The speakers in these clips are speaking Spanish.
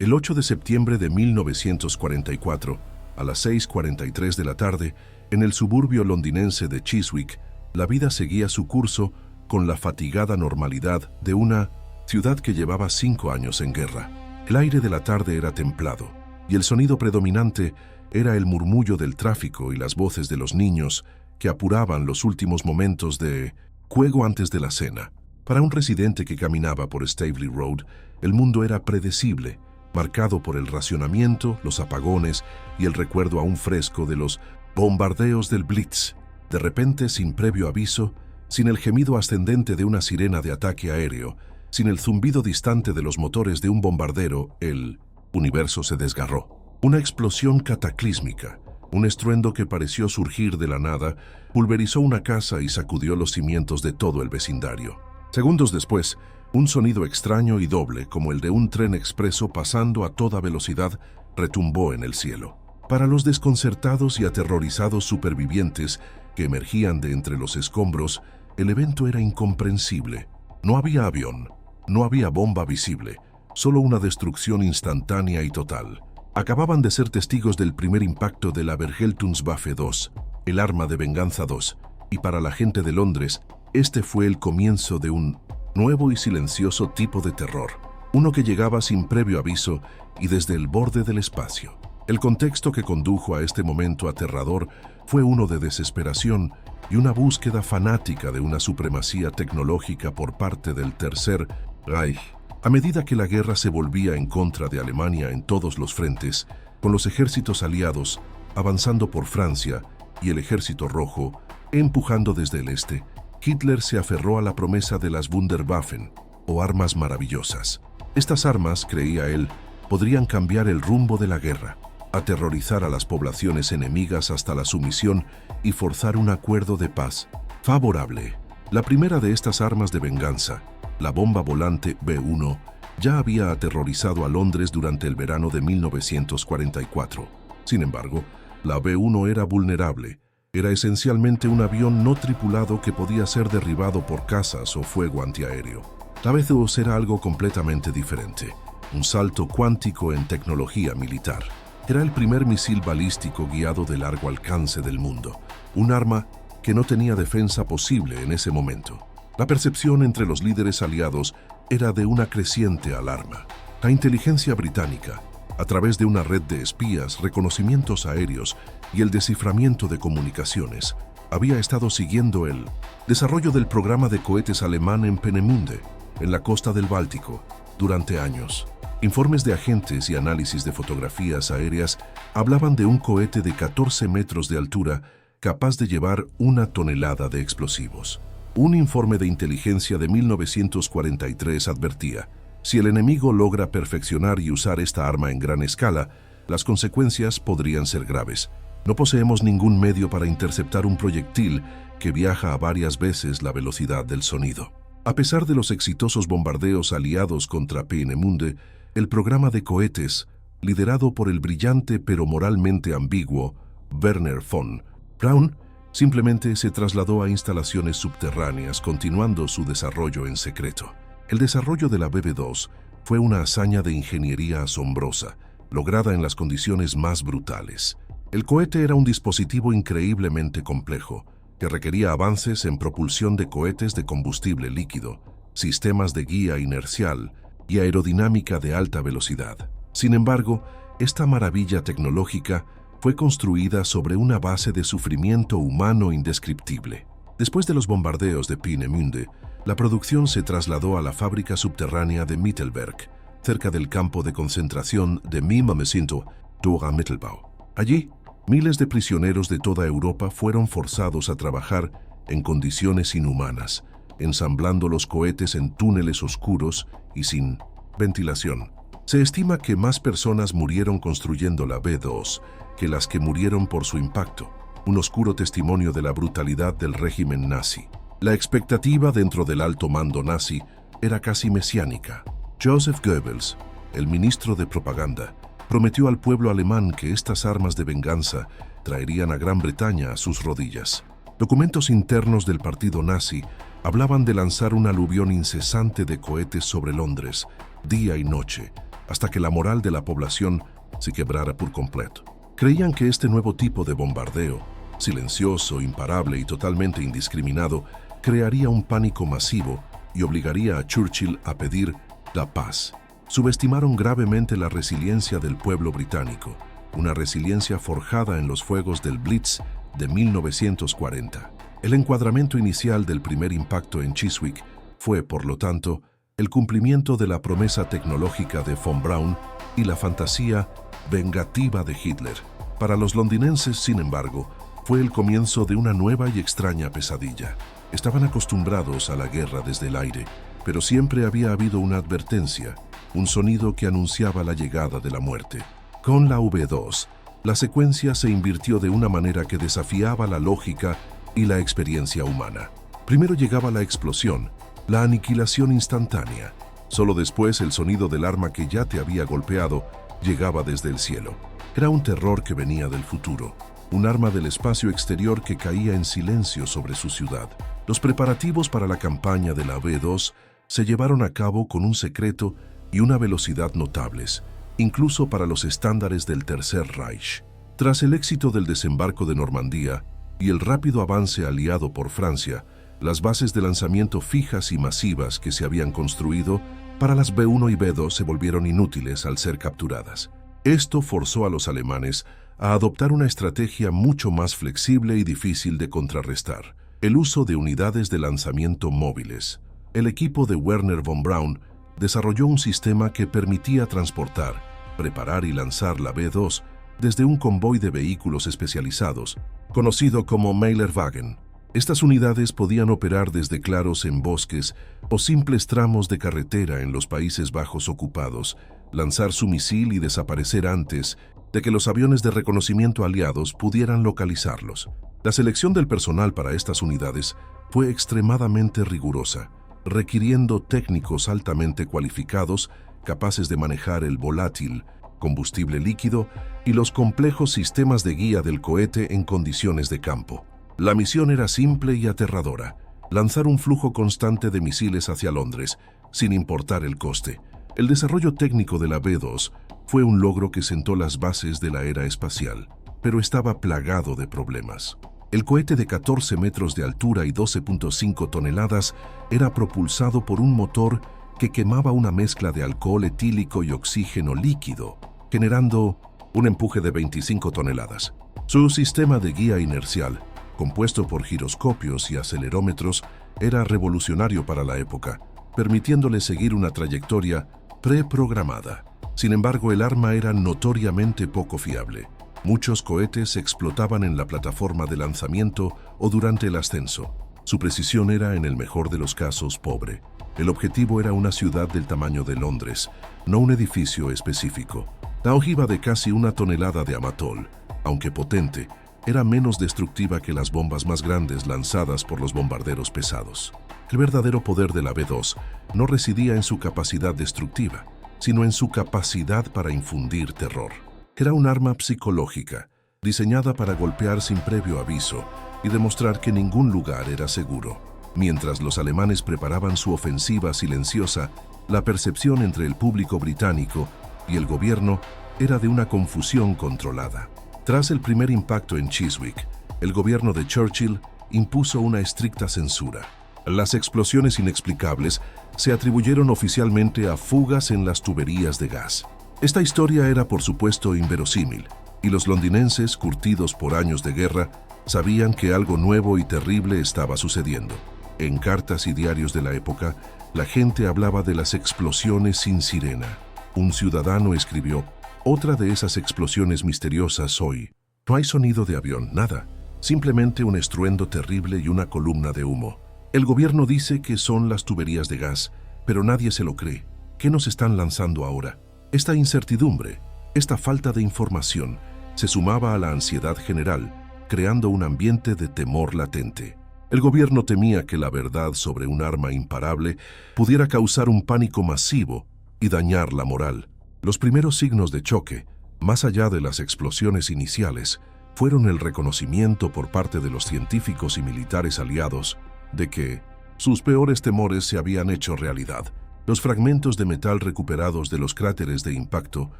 El 8 de septiembre de 1944, a las 6:43 de la tarde, en el suburbio londinense de Chiswick, la vida seguía su curso con la fatigada normalidad de una ciudad que llevaba 5 años en guerra. El aire de la tarde era templado, y el sonido predominante era el murmullo del tráfico y las voces de los niños que apuraban los últimos momentos de juego antes de la cena. Para un residente que caminaba por Staveley Road, el mundo era predecible, marcado por el racionamiento, los apagones y el recuerdo aún fresco de los bombardeos del Blitz. De repente, sin previo aviso, sin el gemido ascendente de una sirena de ataque aéreo, sin el zumbido distante de los motores de un bombardero, el universo se desgarró. Una explosión cataclísmica, un estruendo que pareció surgir de la nada, pulverizó una casa y sacudió los cimientos de todo el vecindario. Segundos después, un sonido extraño y doble, como el de un tren expreso pasando a toda velocidad, retumbó en el cielo. Para los desconcertados y aterrorizados supervivientes que emergían de entre los escombros, el evento era incomprensible. No había avión, no había bomba visible, solo una destrucción instantánea y total. Acababan de ser testigos del primer impacto de la Vergeltungswaffe 2, el arma de venganza 2, y para la gente de Londres, este fue el comienzo de un nuevo y silencioso tipo de terror, uno que llegaba sin previo aviso y desde el borde del espacio. El contexto que condujo a este momento aterrador fue uno de desesperación y una búsqueda fanática de una supremacía tecnológica por parte del Tercer Reich. A medida que la guerra se volvía en contra de Alemania en todos los frentes, con los ejércitos aliados avanzando por Francia y el Ejército Rojo empujando desde el este, Hitler se aferró a la promesa de las Wunderwaffen, o armas maravillosas. Estas armas, creía él, podrían cambiar el rumbo de la guerra, aterrorizar a las poblaciones enemigas hasta la sumisión y forzar un acuerdo de paz favorable. La primera de estas armas de venganza, la bomba volante B-1, ya había aterrorizado a Londres durante el verano de 1944. Sin embargo, la B-1 era vulnerable. Era esencialmente un avión no tripulado que podía ser derribado por cazas o fuego antiaéreo. La B-2 era algo completamente diferente, un salto cuántico en tecnología militar. Era el primer misil balístico guiado de largo alcance del mundo, un arma que no tenía defensa posible en ese momento. La percepción entre los líderes aliados era de una creciente alarma. La inteligencia británica, a través de una red de espías, reconocimientos aéreos y el desciframiento de comunicaciones, había estado siguiendo el desarrollo del programa de cohetes alemán en Peenemünde, en la costa del Báltico, durante años. Informes de agentes y análisis de fotografías aéreas hablaban de un cohete de 14 metros de altura capaz de llevar 1 tonelada de explosivos. Un informe de inteligencia de 1943 advertía: si el enemigo logra perfeccionar y usar esta arma en gran escala, las consecuencias podrían ser graves. No poseemos ningún medio para interceptar un proyectil que viaja a varias veces la velocidad del sonido. A pesar de los exitosos bombardeos aliados contra Peenemünde, el programa de cohetes, liderado por el brillante pero moralmente ambiguo Wernher von Braun, simplemente se trasladó a instalaciones subterráneas, continuando su desarrollo en secreto. El desarrollo de la BB-2 fue una hazaña de ingeniería asombrosa, lograda en las condiciones más brutales. El cohete era un dispositivo increíblemente complejo, que requería avances en propulsión de cohetes de combustible líquido, sistemas de guía inercial y aerodinámica de alta velocidad. Sin embargo, esta maravilla tecnológica fue construida sobre una base de sufrimiento humano indescriptible. Después de los bombardeos de Peenemünde, la producción se trasladó a la fábrica subterránea de Mittelberg, cerca del campo de concentración de Mimmesinto, Dora Mittelbau. Allí, miles de prisioneros de toda Europa fueron forzados a trabajar en condiciones inhumanas, ensamblando los cohetes en túneles oscuros y sin ventilación. Se estima que más personas murieron construyendo la B-2 que las que murieron por su impacto, un oscuro testimonio de la brutalidad del régimen nazi. La expectativa dentro del alto mando nazi era casi mesiánica. Joseph Goebbels, el ministro de propaganda, prometió al pueblo alemán que estas armas de venganza traerían a Gran Bretaña a sus rodillas. Documentos internos del partido nazi hablaban de lanzar un aluvión incesante de cohetes sobre Londres, día y noche, hasta que la moral de la población se quebrara por completo. Creían que este nuevo tipo de bombardeo, silencioso, imparable y totalmente indiscriminado, crearía un pánico masivo y obligaría a Churchill a pedir la paz. Subestimaron gravemente la resiliencia del pueblo británico, una resiliencia forjada en los fuegos del Blitz de 1940. El encuadramiento inicial del primer impacto en Chiswick fue, por lo tanto, el cumplimiento de la promesa tecnológica de von Braun y la fantasía vengativa de Hitler. Para los londinenses, sin embargo, fue el comienzo de una nueva y extraña pesadilla. Estaban acostumbrados a la guerra desde el aire, pero siempre había habido una advertencia, un sonido que anunciaba la llegada de la muerte. Con la V2, la secuencia se invirtió de una manera que desafiaba la lógica y la experiencia humana. Primero llegaba la explosión, la aniquilación instantánea. Solo después el sonido del arma que ya te había golpeado llegaba desde el cielo. Era un terror que venía del futuro, un arma del espacio exterior que caía en silencio sobre su ciudad. Los preparativos para la campaña de la V2 se llevaron a cabo con un secreto y una velocidad notables, incluso para los estándares del Tercer Reich. Tras el éxito del desembarco de Normandía y el rápido avance aliado por Francia, las bases de lanzamiento fijas y masivas que se habían construido para las B1 y B2 se volvieron inútiles al ser capturadas. Esto forzó a los alemanes a adoptar una estrategia mucho más flexible y difícil de contrarrestar: el uso de unidades de lanzamiento móviles. El equipo de Wernher von Braun desarrolló un sistema que permitía transportar, preparar y lanzar la B2 desde un convoy de vehículos especializados, conocido como Meilerwagen. Estas unidades podían operar desde claros en bosques o simples tramos de carretera en los Países Bajos ocupados, lanzar su misil y desaparecer antes de que los aviones de reconocimiento aliados pudieran localizarlos. La selección del personal para estas unidades fue extremadamente rigurosa, requiriendo técnicos altamente cualificados, capaces de manejar el volátil, combustible líquido y los complejos sistemas de guía del cohete en condiciones de campo. La misión era simple y aterradora: lanzar un flujo constante de misiles hacia Londres, sin importar el coste. El desarrollo técnico de la B2 fue un logro que sentó las bases de la era espacial, pero estaba plagado de problemas. El cohete de 14 metros de altura y 12.5 toneladas era propulsado por un motor que quemaba una mezcla de alcohol etílico y oxígeno líquido, generando un empuje de 25 toneladas. Su sistema de guía inercial, compuesto por giroscopios y acelerómetros, era revolucionario para la época, permitiéndole seguir una trayectoria preprogramada. Sin embargo, el arma era notoriamente poco fiable. Muchos cohetes explotaban en la plataforma de lanzamiento o durante el ascenso. Su precisión era, en el mejor de los casos, pobre. El objetivo era una ciudad del tamaño de Londres, no un edificio específico. La ojiva de casi 1 tonelada de amatol, aunque potente, era menos destructiva que las bombas más grandes lanzadas por los bombarderos pesados. El verdadero poder de la B2 no residía en su capacidad destructiva, sino en su capacidad para infundir terror. Era un arma psicológica, diseñada para golpear sin previo aviso y demostrar que ningún lugar era seguro. Mientras los alemanes preparaban su ofensiva silenciosa, la percepción entre el público británico y el gobierno era de una confusión controlada. Tras el primer impacto en Chiswick, el gobierno de Churchill impuso una estricta censura. Las explosiones inexplicables se atribuyeron oficialmente a fugas en las tuberías de gas. Esta historia era, por supuesto, inverosímil, y los londinenses, curtidos por años de guerra, sabían que algo nuevo y terrible estaba sucediendo. En cartas y diarios de la época, la gente hablaba de las explosiones sin sirena. Un ciudadano escribió: "Otra de esas explosiones misteriosas hoy. No hay sonido de avión, nada. Simplemente un estruendo terrible y una columna de humo. El gobierno dice que son las tuberías de gas, pero nadie se lo cree. ¿Qué nos están lanzando ahora?". Esta incertidumbre, esta falta de información, se sumaba a la ansiedad general, creando un ambiente de temor latente. El gobierno temía que la verdad sobre un arma imparable pudiera causar un pánico masivo y dañar la moral. Los primeros signos de choque, más allá de las explosiones iniciales, fueron el reconocimiento por parte de los científicos y militares aliados de que sus peores temores se habían hecho realidad. Los fragmentos de metal recuperados de los cráteres de impacto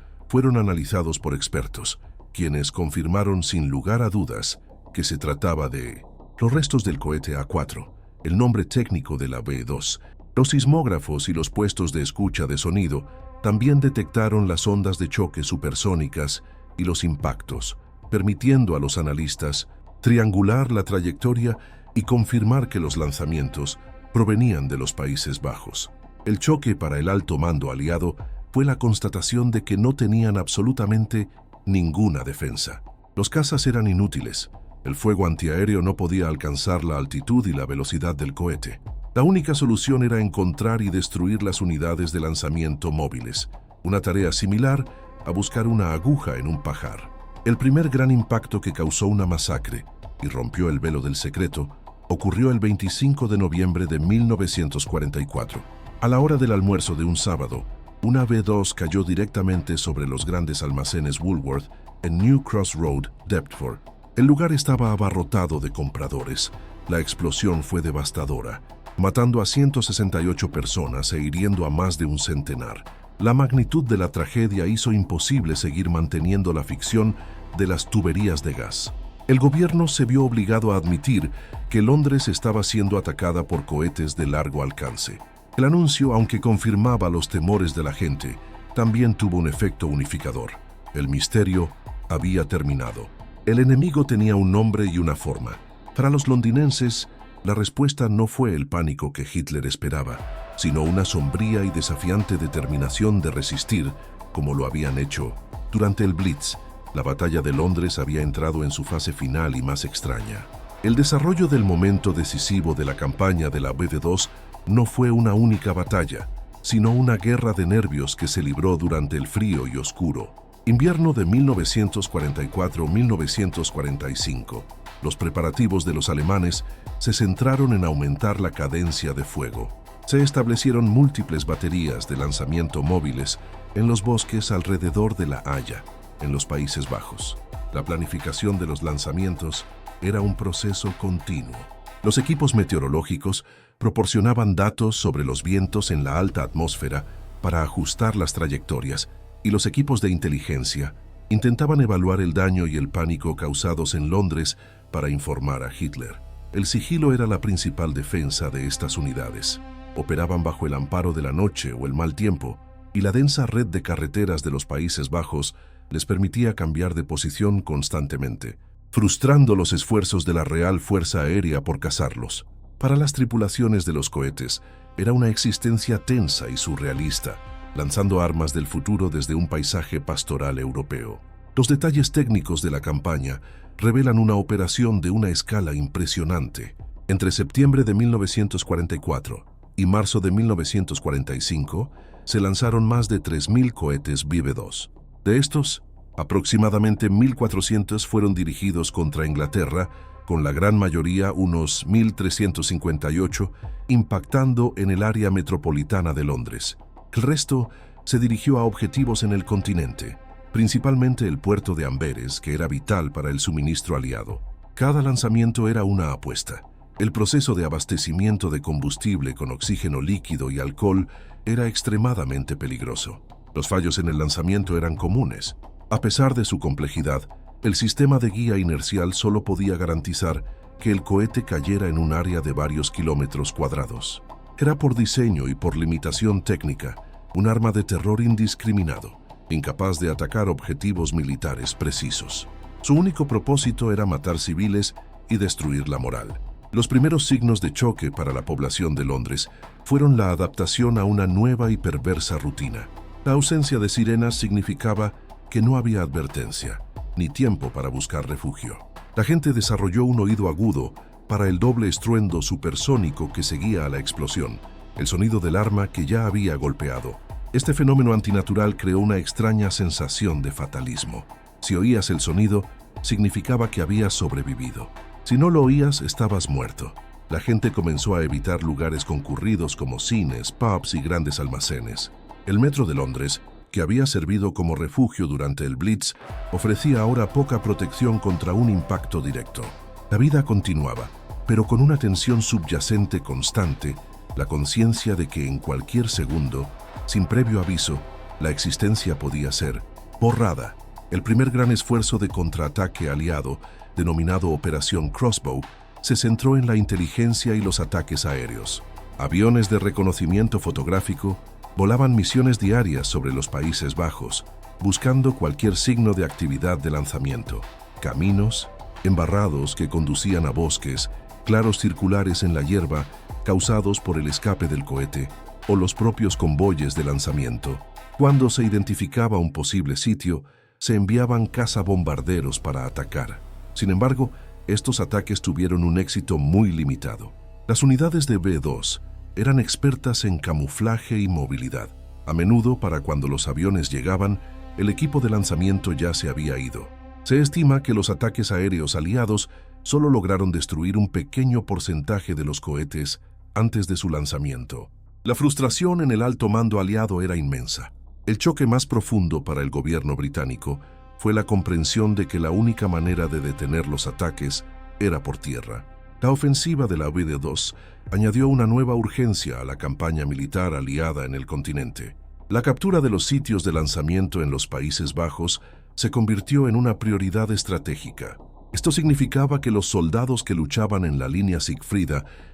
fueron analizados por expertos, quienes confirmaron sin lugar a dudas que se trataba de los restos del cohete A4, el nombre técnico de la B2. Los sismógrafos y los puestos de escucha de sonido también detectaron las ondas de choque supersónicas y los impactos, permitiendo a los analistas triangular la trayectoria y confirmar que los lanzamientos provenían de los Países Bajos. El choque para el alto mando aliado fue la constatación de que no tenían absolutamente ninguna defensa. Los cazas eran inútiles. El fuego antiaéreo no podía alcanzar la altitud y la velocidad del cohete. La única solución era encontrar y destruir las unidades de lanzamiento móviles, una tarea similar a buscar una aguja en un pajar. El primer gran impacto que causó una masacre y rompió el velo del secreto ocurrió el 25 de noviembre de 1944. A la hora del almuerzo de un sábado, una B-2 cayó directamente sobre los grandes almacenes Woolworth en New Cross Road, Deptford. El lugar estaba abarrotado de compradores. La explosión fue devastadora, matando a 168 personas e hiriendo a más de un centenar. La magnitud de la tragedia hizo imposible seguir manteniendo la ficción de las tuberías de gas. El gobierno se vio obligado a admitir que Londres estaba siendo atacada por cohetes de largo alcance. El anuncio, aunque confirmaba los temores de la gente, también tuvo un efecto unificador. El misterio había terminado. El enemigo tenía un nombre y una forma. Para los londinenses, la respuesta no fue el pánico que Hitler esperaba, sino una sombría y desafiante determinación de resistir, como lo habían hecho. Durante el Blitz, la batalla de Londres había entrado en su fase final y más extraña. El desarrollo del momento decisivo de la campaña de la BD2 no fue una única batalla, sino una guerra de nervios que se libró durante el frío y oscuro invierno de 1944-1945. Los preparativos de los alemanes se centraron en aumentar la cadencia de fuego. Se establecieron múltiples baterías de lanzamiento móviles en los bosques alrededor de La Haya, en los Países Bajos. La planificación de los lanzamientos era un proceso continuo. Los equipos meteorológicos proporcionaban datos sobre los vientos en la alta atmósfera para ajustar las trayectorias, y los equipos de inteligencia intentaban evaluar el daño y el pánico causados en Londres para informar a Hitler. El sigilo era la principal defensa de estas unidades. Operaban bajo el amparo de la noche o el mal tiempo, y la densa red de carreteras de los Países Bajos les permitía cambiar de posición constantemente, frustrando los esfuerzos de la Real Fuerza Aérea por cazarlos. Para las tripulaciones de los cohetes, era una existencia tensa y surrealista, lanzando armas del futuro desde un paisaje pastoral europeo. Los detalles técnicos de la campaña revelan una operación de una escala impresionante. Entre septiembre de 1944 y marzo de 1945, se lanzaron más de 3.000 cohetes BB-2. De estos, aproximadamente 1.400 fueron dirigidos contra Inglaterra, con la gran mayoría, unos 1.358, impactando en el área metropolitana de Londres. El resto se dirigió a objetivos en el continente, principalmente el puerto de Amberes, que era vital para el suministro aliado. Cada lanzamiento era una apuesta. El proceso de abastecimiento de combustible con oxígeno líquido y alcohol era extremadamente peligroso. Los fallos en el lanzamiento eran comunes. A pesar de su complejidad, el sistema de guía inercial solo podía garantizar que el cohete cayera en un área de varios kilómetros cuadrados. Era por diseño y por limitación técnica un arma de terror indiscriminado, incapaz de atacar objetivos militares precisos. Su único propósito era matar civiles y destruir la moral. Los primeros signos de choque para la población de Londres fueron la adaptación a una nueva y perversa rutina. La ausencia de sirenas significaba que no había advertencia, ni tiempo para buscar refugio. La gente desarrolló un oído agudo para el doble estruendo supersónico que seguía a la explosión, el sonido del arma que ya había golpeado. Este fenómeno antinatural creó una extraña sensación de fatalismo. Si oías el sonido, significaba que habías sobrevivido. Si no lo oías, estabas muerto. La gente comenzó a evitar lugares concurridos como cines, pubs y grandes almacenes. El metro de Londres, que había servido como refugio durante el Blitz, ofrecía ahora poca protección contra un impacto directo. La vida continuaba, pero con una tensión subyacente constante la conciencia de que en cualquier segundo, sin previo aviso, la existencia podía ser borrada. El primer gran esfuerzo de contraataque aliado, denominado Operación Crossbow, se centró en la inteligencia y los ataques aéreos. Aviones de reconocimiento fotográfico volaban misiones diarias sobre los Países Bajos, buscando cualquier signo de actividad de lanzamiento. Caminos, embarrados que conducían a bosques, claros circulares en la hierba causados por el escape del cohete, o los propios convoyes de lanzamiento. Cuando se identificaba un posible sitio, se enviaban cazabombarderos para atacar. Sin embargo, estos ataques tuvieron un éxito muy limitado. Las unidades de B-2 eran expertas en camuflaje y movilidad. A menudo, para cuando los aviones llegaban, el equipo de lanzamiento ya se había ido. Se estima que los ataques aéreos aliados solo lograron destruir un pequeño porcentaje de los cohetes antes de su lanzamiento. La frustración en el alto mando aliado era inmensa. El choque más profundo para el gobierno británico fue la comprensión de que la única manera de detener los ataques era por tierra. La ofensiva de la B-2 añadió una nueva urgencia a la campaña militar aliada en el continente. La captura de los sitios de lanzamiento en los Países Bajos se convirtió en una prioridad estratégica. Esto significaba que los soldados que luchaban en la línea Siegfried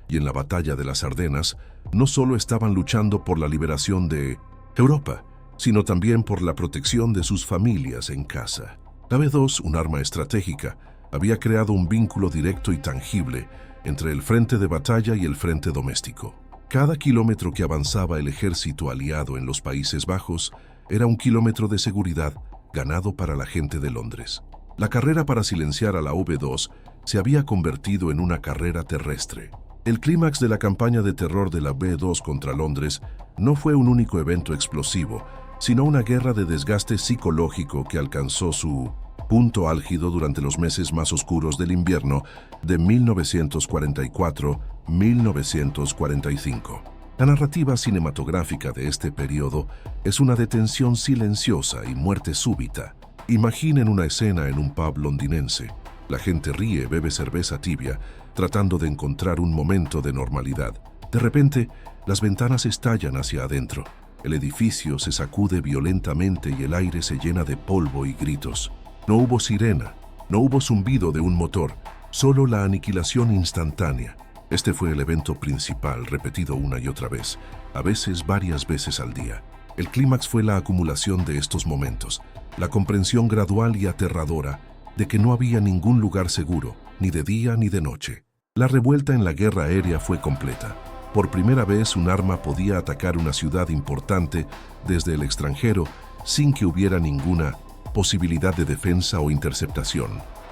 y en la batalla de las Ardenas no solo estaban luchando por la liberación de Europa, sino también por la protección de sus familias en casa. La B-2, un arma estratégica, había creado un vínculo directo y tangible entre el frente de batalla y el frente doméstico. Cada kilómetro que avanzaba el ejército aliado en los Países Bajos era un kilómetro de seguridad ganado para la gente de Londres. La carrera para silenciar a la V-2 se había convertido en una carrera terrestre. El clímax de la campaña de terror de la B-2 contra Londres no fue un único evento explosivo, sino una guerra de desgaste psicológico que alcanzó su punto álgido durante los meses más oscuros del invierno de 1944-1945. La narrativa cinematográfica de este periodo es una detención silenciosa y muerte súbita. Imaginen una escena en un pub londinense. La gente ríe, bebe cerveza tibia, tratando de encontrar un momento de normalidad. De repente, las ventanas estallan hacia adentro. El edificio se sacude violentamente y el aire se llena de polvo y gritos. No hubo sirena, no hubo zumbido de un motor, solo la aniquilación instantánea. Este fue el evento principal, repetido una y otra vez, a veces varias veces al día. El clímax fue la acumulación de estos momentos, la comprensión gradual y aterradora de que no había ningún lugar seguro, ni de día ni de noche. La revuelta en la guerra aérea fue completa. Por primera vez un arma podía atacar una ciudad importante desde el extranjero sin que hubiera ninguna posibilidad de defensa o interceptación.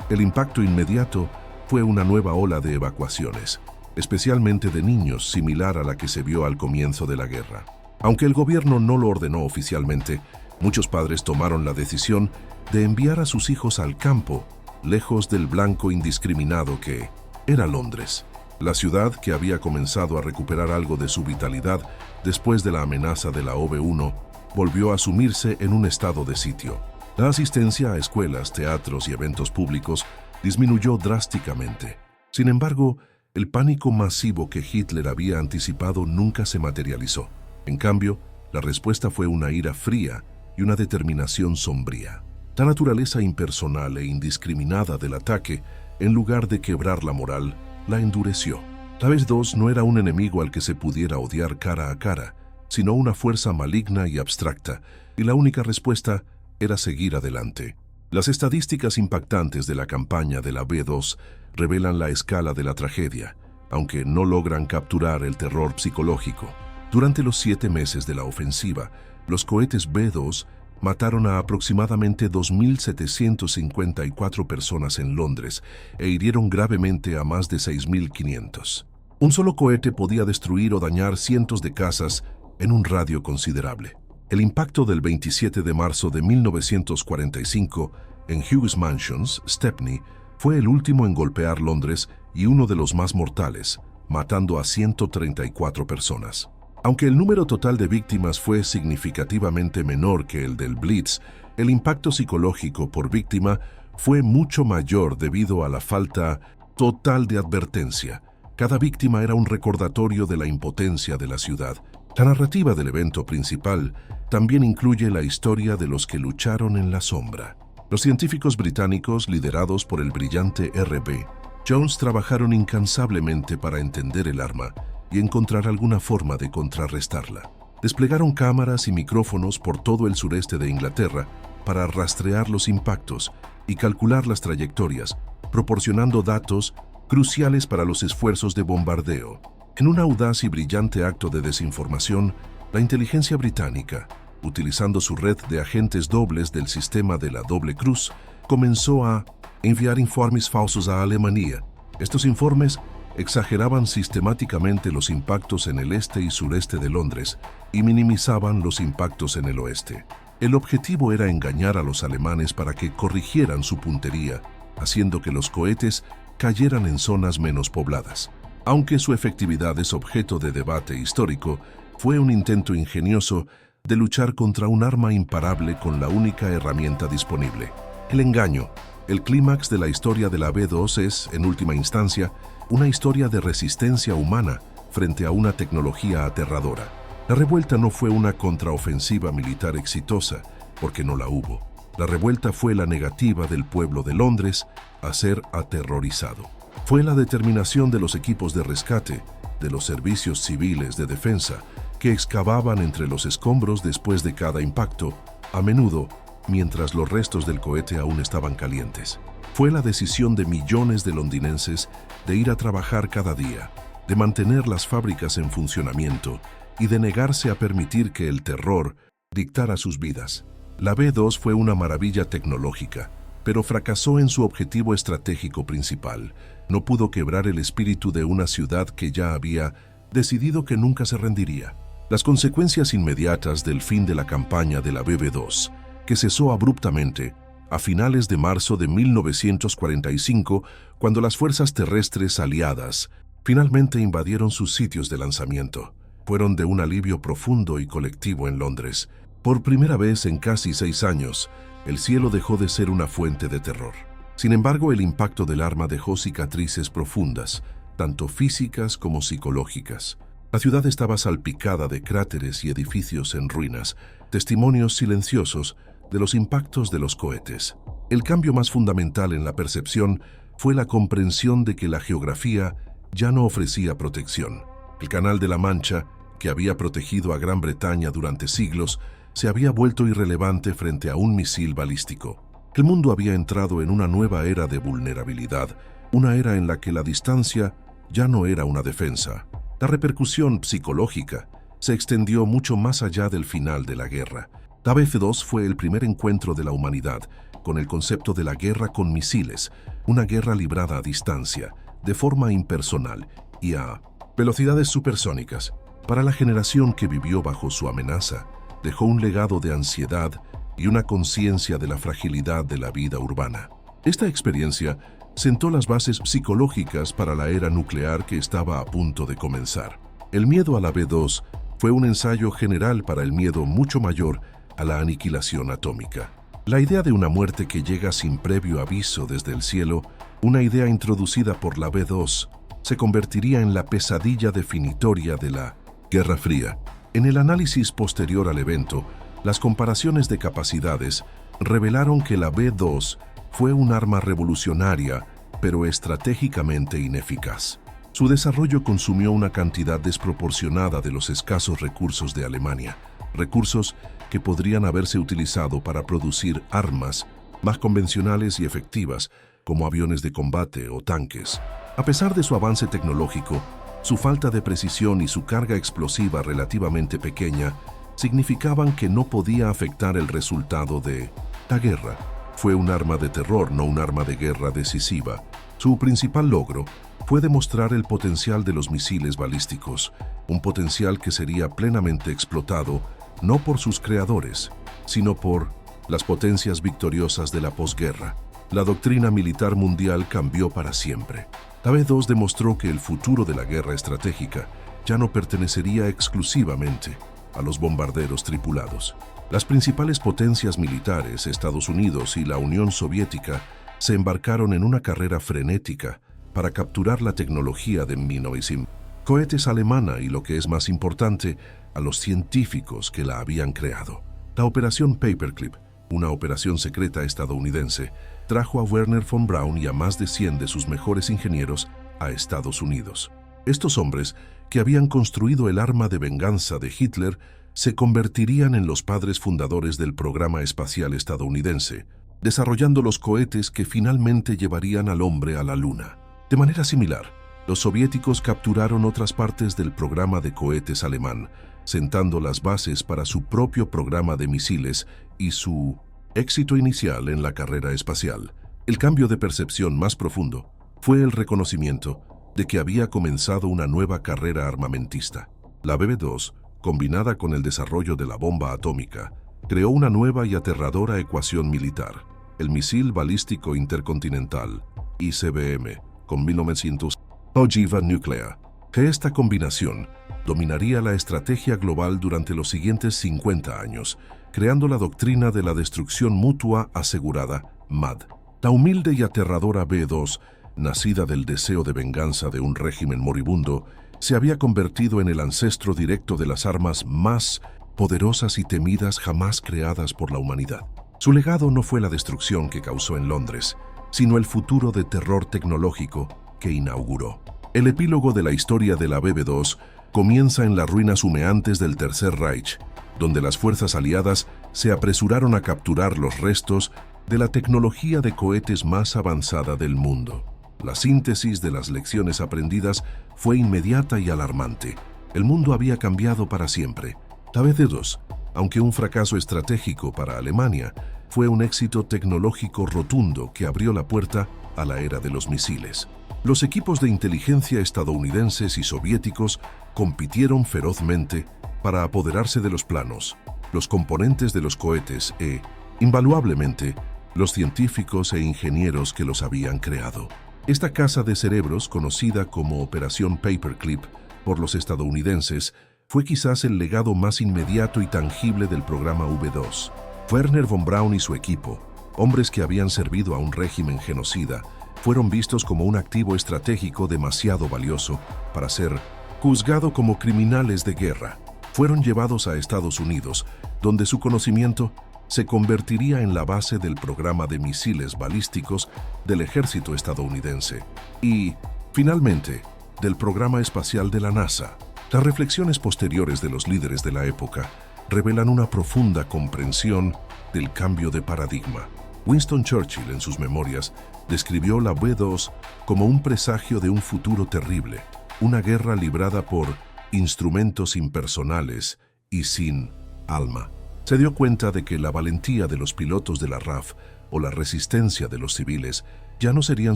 El impacto inmediato fue una nueva ola de evacuaciones, especialmente de niños, similar a la que se vio al comienzo de la guerra. Aunque el gobierno no lo ordenó oficialmente, muchos padres tomaron la decisión de enviar a sus hijos al campo, lejos del blanco indiscriminado que era Londres. La ciudad, que había comenzado a recuperar algo de su vitalidad después de la amenaza de la OV-1, volvió a sumirse en un estado de sitio. La asistencia a escuelas, teatros y eventos públicos disminuyó drásticamente. Sin embargo, el pánico masivo que Hitler había anticipado nunca se materializó. En cambio, la respuesta fue una ira fría y una determinación sombría. La naturaleza impersonal e indiscriminada del ataque, en lugar de quebrar la moral, la endureció. La B-2 no era un enemigo al que se pudiera odiar cara a cara, sino una fuerza maligna y abstracta, y la única respuesta era seguir adelante. Las estadísticas impactantes de la campaña de la B-2 revelan la escala de la tragedia, aunque no logran capturar el terror psicológico. Durante los 7 meses de la ofensiva, los cohetes B-2 mataron a aproximadamente 2.754 personas en Londres e hirieron gravemente a más de 6.500. Un solo cohete podía destruir o dañar cientos de casas en un radio considerable. El impacto del 27 de marzo de 1945 en Hughes Mansions, Stepney, fue el último en golpear Londres y uno de los más mortales, matando a 134 personas. Aunque el número total de víctimas fue significativamente menor que el del Blitz, el impacto psicológico por víctima fue mucho mayor debido a la falta total de advertencia, Cada víctima era un recordatorio de la impotencia de la ciudad. La narrativa del evento principal también incluye la historia de los que lucharon en la sombra. Los científicos británicos, liderados por el brillante R.B. Jones, trabajaron incansablemente para entender el arma y encontrar alguna forma de contrarrestarla. Desplegaron cámaras y micrófonos por todo el sureste de Inglaterra para rastrear los impactos y calcular las trayectorias, proporcionando datos cruciales para los esfuerzos de bombardeo. En un audaz y brillante acto de desinformación, la inteligencia británica, utilizando su red de agentes dobles del sistema de la doble cruz, comenzó a enviar informes falsos a Alemania. Estos informes exageraban sistemáticamente los impactos en el este y sureste de Londres y minimizaban los impactos en el oeste. El objetivo era engañar a los alemanes para que corrigieran su puntería, haciendo que los cohetes cayeran en zonas menos pobladas. Aunque su efectividad es objeto de debate histórico, fue un intento ingenioso de luchar contra un arma imparable con la única herramienta disponible. El engaño. El clímax de la historia de la B-2 es, en última instancia, una historia de resistencia humana frente a una tecnología aterradora. La revuelta no fue una contraofensiva militar exitosa, porque no la hubo. La revuelta fue la negativa del pueblo de Londres a ser aterrorizado. Fue la determinación de los equipos de rescate, de los servicios civiles de defensa, que excavaban entre los escombros después de cada impacto, a menudo mientras los restos del cohete aún estaban calientes. Fue la decisión de millones de londinenses de ir a trabajar cada día, de mantener las fábricas en funcionamiento y de negarse a permitir que el terror dictara sus vidas. La B-2 fue una maravilla tecnológica, pero fracasó en su objetivo estratégico principal. No pudo quebrar el espíritu de una ciudad que ya había decidido que nunca se rendiría. Las consecuencias inmediatas del fin de la campaña de la BB-2, que cesó abruptamente a finales de marzo de 1945, cuando las fuerzas terrestres aliadas finalmente invadieron sus sitios de lanzamiento, fueron de un alivio profundo y colectivo en Londres. Por primera vez en casi 6 años, el cielo dejó de ser una fuente de terror. Sin embargo, el impacto del arma dejó cicatrices profundas, tanto físicas como psicológicas. La ciudad estaba salpicada de cráteres y edificios en ruinas, testimonios silenciosos de los impactos de los cohetes. El cambio más fundamental en la percepción fue la comprensión de que la geografía ya no ofrecía protección. El Canal de la Mancha, que había protegido a Gran Bretaña durante siglos, se había vuelto irrelevante frente a un misil balístico. El mundo había entrado en una nueva era de vulnerabilidad, una era en la que la distancia ya no era una defensa. La repercusión psicológica se extendió mucho más allá del final de la guerra. La BF-2 fue el primer encuentro de la humanidad con el concepto de la guerra con misiles, una guerra librada a distancia, de forma impersonal y a velocidades supersónicas. Para la generación que vivió bajo su amenaza, dejó un legado de ansiedad y una conciencia de la fragilidad de la vida urbana. Esta experiencia sentó las bases psicológicas para la era nuclear que estaba a punto de comenzar. El miedo a la B-2 fue un ensayo general para el miedo mucho mayor a la aniquilación atómica. La idea de una muerte que llega sin previo aviso desde el cielo, una idea introducida por la B-2, se convertiría en la pesadilla definitoria de la Guerra Fría. En el análisis posterior al evento, las comparaciones de capacidades revelaron que la B-2 fue un arma revolucionaria, pero estratégicamente ineficaz. Su desarrollo consumió una cantidad desproporcionada de los escasos recursos de Alemania, recursos que podrían haberse utilizado para producir armas más convencionales y efectivas, como aviones de combate o tanques. A pesar de su avance tecnológico, su falta de precisión y su carga explosiva relativamente pequeña significaban que no podía afectar el resultado de la guerra. Fue un arma de terror, no un arma de guerra decisiva. Su principal logro fue demostrar el potencial de los misiles balísticos, un potencial que sería plenamente explotado no por sus creadores, sino por las potencias victoriosas de la posguerra. La doctrina militar mundial cambió para siempre. La B-2 demostró que el futuro de la guerra estratégica ya no pertenecería exclusivamente a los bombarderos tripulados. Las principales potencias militares, Estados Unidos y la Unión Soviética, se embarcaron en una carrera frenética para capturar la tecnología de 1900 cohetes alemana y, lo que es más importante, a los científicos que la habían creado. La Operación Paperclip, una operación secreta estadounidense, trajo a Wernher von Braun y a más de 100 de sus mejores ingenieros a Estados Unidos. Estos hombres, que habían construido el arma de venganza de Hitler, se convertirían en los padres fundadores del programa espacial estadounidense, desarrollando los cohetes que finalmente llevarían al hombre a la Luna. De manera similar, los soviéticos capturaron otras partes del programa de cohetes alemán, sentando las bases para su propio programa de misiles y su éxito inicial en la carrera espacial. El cambio de percepción más profundo fue el reconocimiento de que había comenzado una nueva carrera armamentista. La BB-2, combinada con el desarrollo de la bomba atómica, creó una nueva y aterradora ecuación militar, el misil balístico intercontinental, ICBM, con 1900 Ogiva Nuclear, que esta combinación dominaría la estrategia global durante los siguientes 50 años, creando la doctrina de la destrucción mutua asegurada, MAD. La humilde y aterradora B-2, nacida del deseo de venganza de un régimen moribundo, se había convertido en el ancestro directo de las armas más poderosas y temidas jamás creadas por la humanidad. Su legado no fue la destrucción que causó en Londres, sino el futuro de terror tecnológico que inauguró. El epílogo de la historia de la BB-2 comienza en las ruinas humeantes del Tercer Reich, donde las fuerzas aliadas se apresuraron a capturar los restos de la tecnología de cohetes más avanzada del mundo. La síntesis de las lecciones aprendidas fue inmediata y alarmante. El mundo había cambiado para siempre. La BB-2, aunque un fracaso estratégico para Alemania, fue un éxito tecnológico rotundo que abrió la puerta a la era de los misiles. Los equipos de inteligencia estadounidenses y soviéticos compitieron ferozmente para apoderarse de los planos, los componentes de los cohetes e, invaluablemente, los científicos e ingenieros que los habían creado. Esta caza de cerebros, conocida como Operación Paperclip por los estadounidenses, fue quizás el legado más inmediato y tangible del programa V2. Wernher von Braun y su equipo, hombres que habían servido a un régimen genocida, fueron vistos como un activo estratégico demasiado valioso para ser juzgado como criminales de guerra. Fueron llevados a Estados Unidos, donde su conocimiento se convertiría en la base del programa de misiles balísticos del ejército estadounidense y, finalmente, del programa espacial de la NASA. Las reflexiones posteriores de los líderes de la época revelan una profunda comprensión del cambio de paradigma. Winston Churchill, en sus memorias, describió la B-2 como un presagio de un futuro terrible, una guerra librada por instrumentos impersonales y sin alma. Se dio cuenta de que la valentía de los pilotos de la RAF o la resistencia de los civiles ya no serían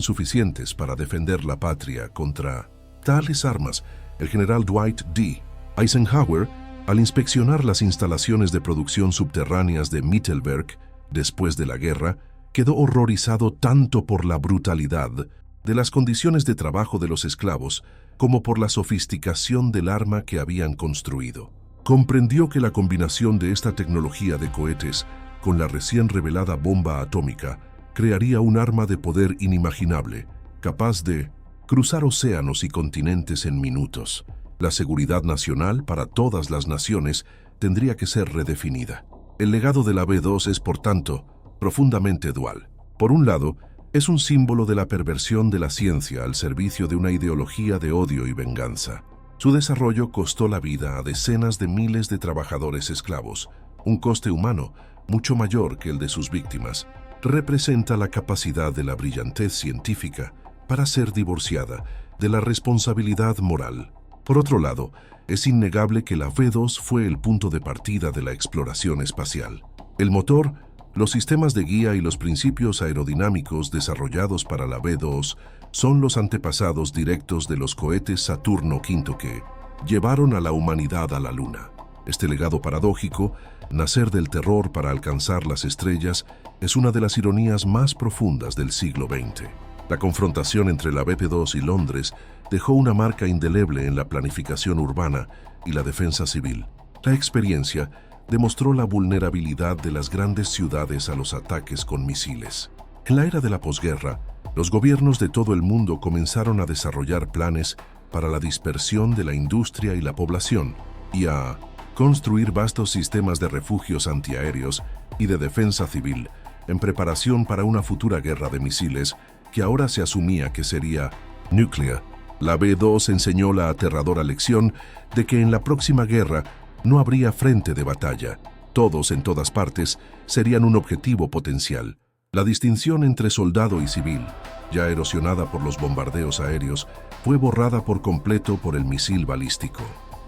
suficientes para defender la patria contra tales armas. El general Dwight D. Eisenhower, al inspeccionar las instalaciones de producción subterráneas de Mittelberg después de la guerra, quedó horrorizado tanto por la brutalidad de las condiciones de trabajo de los esclavos como por la sofisticación del arma que habían construido. Comprendió que la combinación de esta tecnología de cohetes con la recién revelada bomba atómica crearía un arma de poder inimaginable, capaz de cruzar océanos y continentes en minutos. La seguridad nacional para todas las naciones tendría que ser redefinida. El legado de la B-2 es, por tanto, profundamente dual. Por un lado, es un símbolo de la perversión de la ciencia al servicio de una ideología de odio y venganza. Su desarrollo costó la vida a decenas de miles de trabajadores esclavos, un coste humano mucho mayor que el de sus víctimas. Representa la capacidad de la brillantez científica para ser divorciada de la responsabilidad moral. Por otro lado, es innegable que la B-2 fue el punto de partida de la exploración espacial. El motor, los sistemas de guía y los principios aerodinámicos desarrollados para la B-2 son los antepasados directos de los cohetes Saturno V que llevaron a la humanidad a la Luna. Este legado paradójico, nacer del terror para alcanzar las estrellas, es una de las ironías más profundas del siglo XX. La confrontación entre la BP-2 y Londres dejó una marca indeleble en la planificación urbana y la defensa civil. La experiencia demostró la vulnerabilidad de las grandes ciudades a los ataques con misiles. En la era de la posguerra, Los gobiernos de todo el mundo comenzaron a desarrollar planes para la dispersión de la industria y la población y a construir vastos sistemas de refugios antiaéreos y de defensa civil en preparación para una futura guerra de misiles que ahora se asumía que sería nuclear. La B-2 enseñó la aterradora lección de que en la próxima guerra no habría frente de batalla. Todos en todas partes serían un objetivo potencial. La distinción entre soldado y civil, ya erosionada por los bombardeos aéreos, fue borrada por completo por el misil balístico.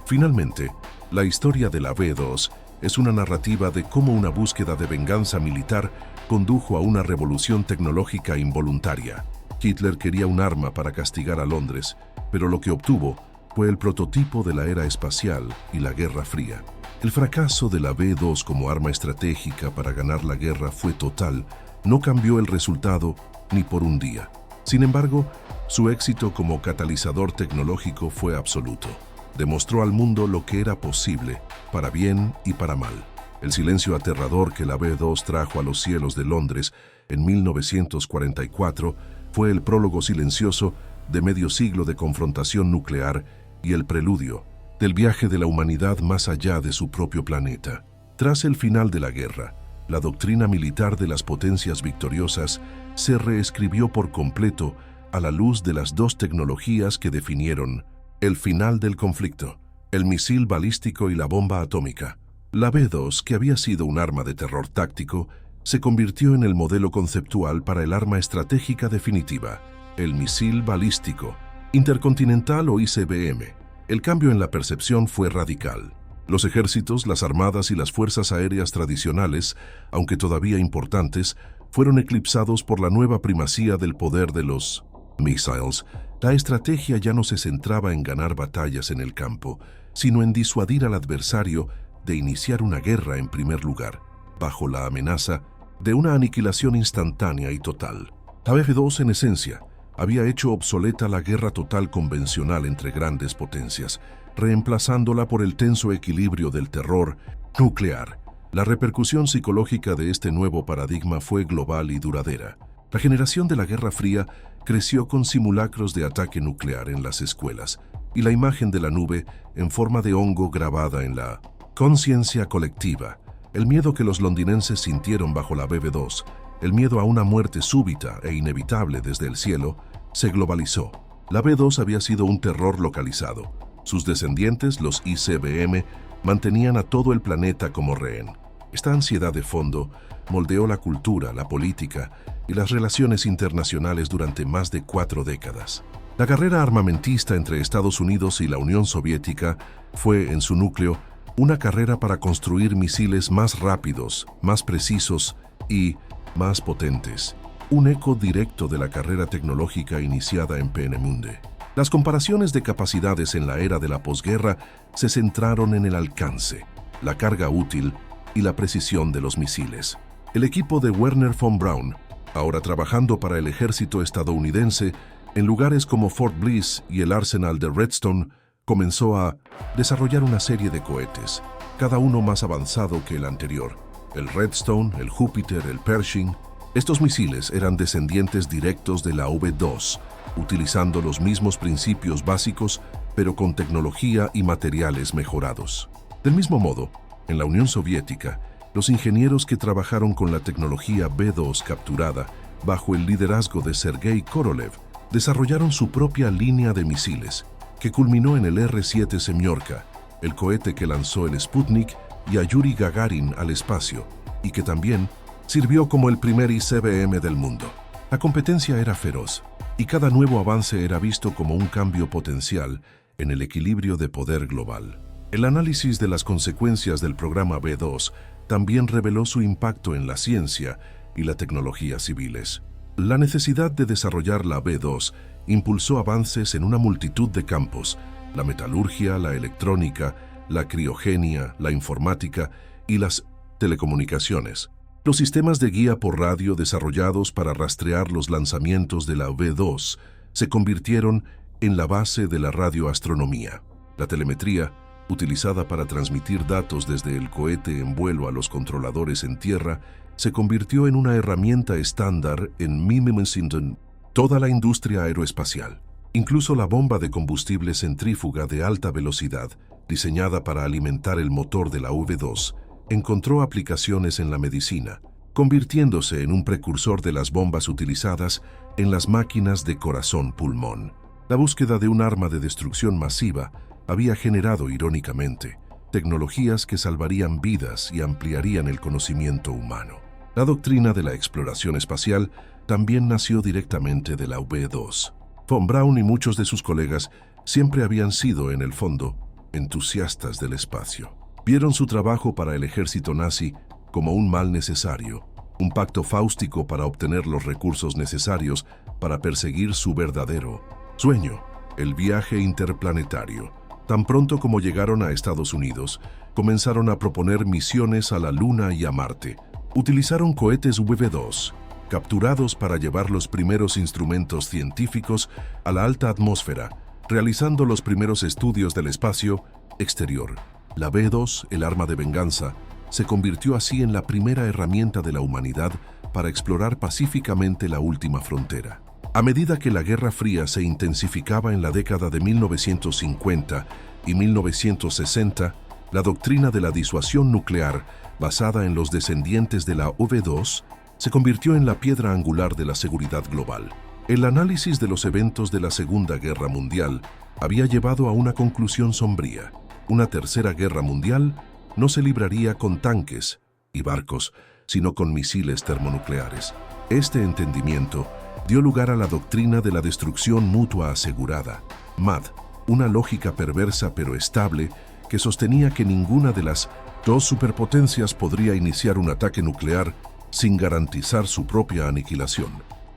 Finalmente, la historia de la B-2 es una narrativa de cómo una búsqueda de venganza militar condujo a una revolución tecnológica involuntaria. Hitler quería un arma para castigar a Londres, pero lo que obtuvo fue el prototipo de la era espacial y la Guerra Fría. El fracaso de la B-2 como arma estratégica para ganar la guerra fue total. No cambió el resultado ni por un día. Sin embargo, su éxito como catalizador tecnológico fue absoluto. Demostró al mundo lo que era posible, para bien y para mal. El silencio aterrador que la B-2 trajo a los cielos de Londres en 1944 fue el prólogo silencioso de medio siglo de confrontación nuclear y el preludio del viaje de la humanidad más allá de su propio planeta. Tras el final de la guerra, la doctrina militar de las potencias victoriosas se reescribió por completo a la luz de las dos tecnologías que definieron el final del conflicto, el misil balístico y la bomba atómica. La B-2, que había sido un arma de terror táctico, se convirtió en el modelo conceptual para el arma estratégica definitiva, el misil balístico, intercontinental o ICBM. El cambio en la percepción fue radical. Los ejércitos, las armadas y las fuerzas aéreas tradicionales, aunque todavía importantes, fueron eclipsados por la nueva primacía del poder de los missiles. La estrategia ya no se centraba en ganar batallas en el campo, sino en disuadir al adversario de iniciar una guerra en primer lugar, bajo la amenaza de una aniquilación instantánea y total. La B-2, en esencia, había hecho obsoleta la guerra total convencional entre grandes potencias, reemplazándola por el tenso equilibrio del terror nuclear. La repercusión psicológica de este nuevo paradigma fue global y duradera. La generación de la Guerra Fría creció con simulacros de ataque nuclear en las escuelas y la imagen de la nube en forma de hongo grabada en la conciencia colectiva. El miedo que los londinenses sintieron bajo la B-2, el miedo a una muerte súbita e inevitable desde el cielo, se globalizó. La B-2 había sido un terror localizado. Sus descendientes, los ICBM, mantenían a todo el planeta como rehén. Esta ansiedad de fondo moldeó la cultura, la política y las relaciones internacionales durante más de 4 décadas. La carrera armamentista entre Estados Unidos y la Unión Soviética fue, en su núcleo, una carrera para construir misiles más rápidos, más precisos y más potentes. Un eco directo de la carrera tecnológica iniciada en Peenemünde. Las comparaciones de capacidades en la era de la posguerra se centraron en el alcance, la carga útil y la precisión de los misiles. El equipo de Wernher von Braun, ahora trabajando para el ejército estadounidense en lugares como Fort Bliss y el arsenal de Redstone, comenzó a desarrollar una serie de cohetes, cada uno más avanzado que el anterior. El Redstone, el Júpiter, el Pershing. Estos misiles eran descendientes directos de la V-2, utilizando los mismos principios básicos, pero con tecnología y materiales mejorados. Del mismo modo, en la Unión Soviética, los ingenieros que trabajaron con la tecnología B-2 capturada bajo el liderazgo de Sergei Korolev desarrollaron su propia línea de misiles, que culminó en el R-7 Semyorka, el cohete que lanzó el Sputnik y a Yuri Gagarin al espacio, y que también sirvió como el primer ICBM del mundo. La competencia era feroz, y cada nuevo avance era visto como un cambio potencial en el equilibrio de poder global. El análisis de las consecuencias del programa B-2 también reveló su impacto en la ciencia y la tecnología civiles. La necesidad de desarrollar la B-2 impulsó avances en una multitud de campos: la metalurgia, la electrónica, la criogenia, la informática y las telecomunicaciones. Los sistemas de guía por radio desarrollados para rastrear los lanzamientos de la B-2 se convirtieron en la base de la radioastronomía. La telemetría, utilizada para transmitir datos desde el cohete en vuelo a los controladores en tierra, se convirtió en una herramienta estándar en Mimimensington. toda la industria aeroespacial. Incluso la bomba de combustible centrífuga de alta velocidad, diseñada para alimentar el motor de la V-2, encontró aplicaciones en la medicina, convirtiéndose en un precursor de las bombas utilizadas en las máquinas de corazón-pulmón. La búsqueda de un arma de destrucción masiva había generado, irónicamente, tecnologías que salvarían vidas y ampliarían el conocimiento humano. La doctrina de la exploración espacial también nació directamente de la V-2. Von Braun y muchos de sus colegas siempre habían sido, en el fondo, entusiastas del espacio. Vieron su trabajo para el ejército nazi como un mal necesario, un pacto fáustico para obtener los recursos necesarios para perseguir su verdadero sueño, el viaje interplanetario. Tan pronto como llegaron a Estados Unidos, comenzaron a proponer misiones a la Luna y a Marte. Utilizaron cohetes V-2, capturados para llevar los primeros instrumentos científicos a la alta atmósfera, realizando los primeros estudios del espacio exterior. La V-2, el arma de venganza, se convirtió así en la primera herramienta de la humanidad para explorar pacíficamente la última frontera. A medida que la Guerra Fría se intensificaba en la década de 1950 y 1960, la doctrina de la disuasión nuclear, basada en los descendientes de la V-2, se convirtió en la piedra angular de la seguridad global. El análisis de los eventos de la Segunda Guerra Mundial había llevado a una conclusión sombría. Una tercera guerra mundial no se libraría con tanques y barcos, sino con misiles termonucleares. Este entendimiento dio lugar a la doctrina de la destrucción mutua asegurada, MAD, una lógica perversa pero estable que sostenía que ninguna de las dos superpotencias podría iniciar un ataque nuclear sin garantizar su propia aniquilación.